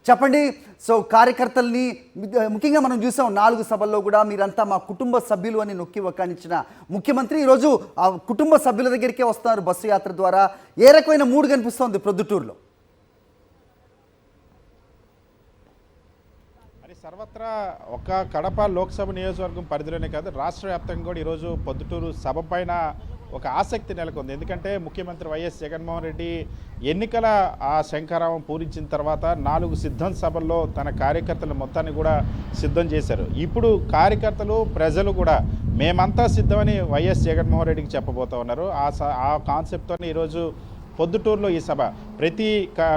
చెప్పండి. సో కార్యకర్తల్ని ముఖ్యంగా మనం చూసాం 4 సభల్లో కూడా మీరంతా మా కుటుంబ సభ్యులు అని నొక్కి వక్కానిచ్చిన ముఖ్యమంత్రి ఈరోజు ఆ కుటుంబ సభ్యుల దగ్గరికే వస్తున్నారు బస్సు యాత్ర ద్వారా. ఏ రకమైన మూడ్ కనిపిస్తోంది ప్రొద్దుటూరులో? సర్వత్రా ఒక కడప లోక్సభ నియోజకవర్గం పరిధిలోనే కాదు, రాష్ట్ర వ్యాప్తంగా కూడా ఈరోజు పొద్దుటూరు సభ పైన ఒక ఆసక్తి నెలకొంది. ఎందుకంటే ముఖ్యమంత్రి వైఎస్ జగన్మోహన్ రెడ్డి ఎన్నికల ఆ శంఖారావం పూరించిన తర్వాత 4 సిద్ధం సభల్లో తన కార్యకర్తల మొత్తాన్ని కూడా సిద్ధం చేశారు. ఇప్పుడు కార్యకర్తలు ప్రజలు కూడా మేమంతా సిద్ధమని వైఎస్ జగన్మోహన్ రెడ్డికి చెప్పబోతూ ఉన్నారు. ఆ కాన్సెప్ట్తోనే ఈరోజు పొద్దుటూరులో ఈ సభ, ప్రతి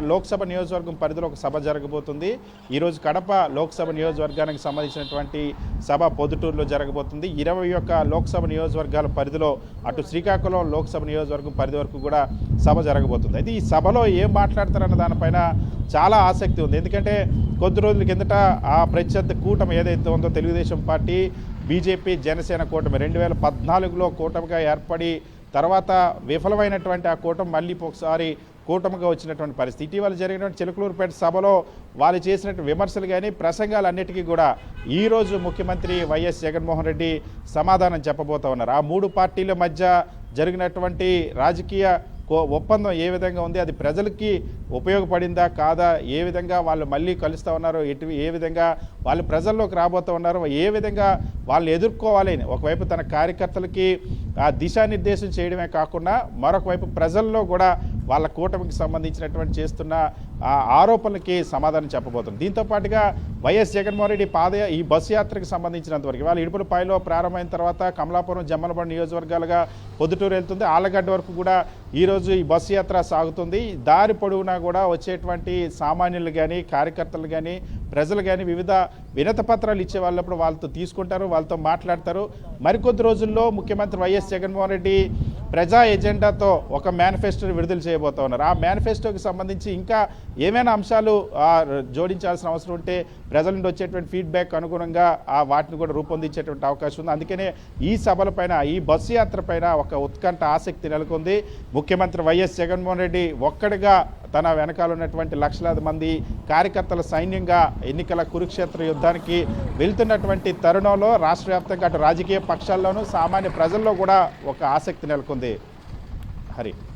లోక్సభ నియోజకవర్గం పరిధిలో ఒక సభ జరగబోతుంది. ఈరోజు కడప లోక్సభ నియోజకవర్గానికి సంబంధించినటువంటి సభ పొద్దుటూరులో జరగబోతుంది. 21 లోక్సభ నియోజకవర్గాల పరిధిలో అటు శ్రీకాకుళం లోక్సభ నియోజకవర్గం పరిధి వరకు కూడా సభ జరగబోతుంది. అయితే ఈ సభలో ఏం మాట్లాడతారన్న దానిపైన చాలా ఆసక్తి ఉంది. ఎందుకంటే కొద్ది రోజుల కిందట ఆ ప్రత్యర్థి కూటమి ఏదైతే ఉందో తెలుగుదేశం పార్టీ, బీజేపీ, జనసేన కూటమి 2014లో కూటమిగా ఏర్పడి తర్వాత విఫలమైనటువంటి ఆ కూటమి మళ్ళీ ఒకసారి కూటమిగా వచ్చినటువంటి పరిస్థితి. ఇటీవల జరిగినటువంటి చిలకలూరుపేట సభలో వాళ్ళు చేసినటువంటి విమర్శలు కానీ ప్రసంగాలన్నిటికీ కూడా ఈరోజు ముఖ్యమంత్రి వైఎస్ జగన్మోహన్ రెడ్డి సమాధానం చెప్పబోతూ ఉన్నారు. ఆ 3 పార్టీల మధ్య జరిగినటువంటి రాజకీయ ఒప్పందం ఏ విధంగా ఉంది, అది ప్రజలకి ఉపయోగపడిందా కాదా, ఏ విధంగా వాళ్ళు మళ్ళీ కలుస్తూ ఉన్నారో, ఏ విధంగా వాళ్ళు ప్రజల్లోకి రాబోతూ ఉన్నారో, ఏ విధంగా వాళ్ళు ఎదుర్కోవాలి అని ఒకవైపు తన కార్యకర్తలకి ఆ దిశానిర్దేశం చేయడమే కాకుండా మరొక వైపు ప్రజల్లో కూడా వాళ్ళ కూటమికి సంబంధించినటువంటి చేస్తున్న ఆ ఆరోపణలకి సమాధానం చెప్పబోతుంది. దీంతో పాటుగా వైఎస్ జగన్మోహన్ రెడ్డి ఈ బస్సు యాత్రకు సంబంధించినంతవరకు ఇవాళ ఇడుపులపాయలో ప్రారంభమైన తర్వాత కమలాపురం, జమ్మలమడు నియోజకవర్గాలుగా పొద్దుటూరు వెళ్తుంది. ఆళ్లగడ్డ వరకు కూడా ఈరోజు ఈ బస్సు యాత్ర సాగుతుంది. దారి పొడవునా కూడా వచ్చేటువంటి సామాన్యులు కానీ, కార్యకర్తలు కానీ, ప్రజలు కానీ వివిధ వినతి పత్రాలు ఇచ్చే వాళ్ళప్పుడు వాళ్ళతో తీసుకుంటారు, వాళ్ళతో మాట్లాడతారు. మరికొద్ది రోజుల్లో ముఖ్యమంత్రి వైఎస్ జగన్మోహన్ రెడ్డి ప్రజా ఎజెండాతో ఒక మేనిఫెస్టోని విడుదల చేయబోతూ ఉన్నారు. ఆ మేనిఫెస్టోకి సంబంధించి ఇంకా ఏమైనా అంశాలు జోడించాల్సిన అవసరం ఉంటే ప్రజల నుండి వచ్చేటువంటి ఫీడ్బ్యాక్ అనుగుణంగా వాటిని కూడా రూపొందించేటువంటి అవకాశం ఉంది. అందుకనే ఈ సభల పైన, ఈ బస్సు యాత్ర పైన ఒక ఉత్కంఠ ఆసక్తి నెలకొంది. ముఖ్యమంత్రి వైఎస్ జగన్మోహన్ రెడ్డి ఒక్కడిగా తన వెనకాల ఉన్నటువంటి లక్షలాది మంది కార్యకర్తల సైన్యంగా ఎన్నికల కురుక్షేత్ర యుద్ధానికి వెళ్తున్నటువంటి తరుణంలో రాష్ట్ర వ్యాప్తంగా అటు రాజకీయ పక్షాల్లోనూ సామాన్య ప్రజల్లో కూడా ఒక ఆసక్తి నెలకొంది. హరి.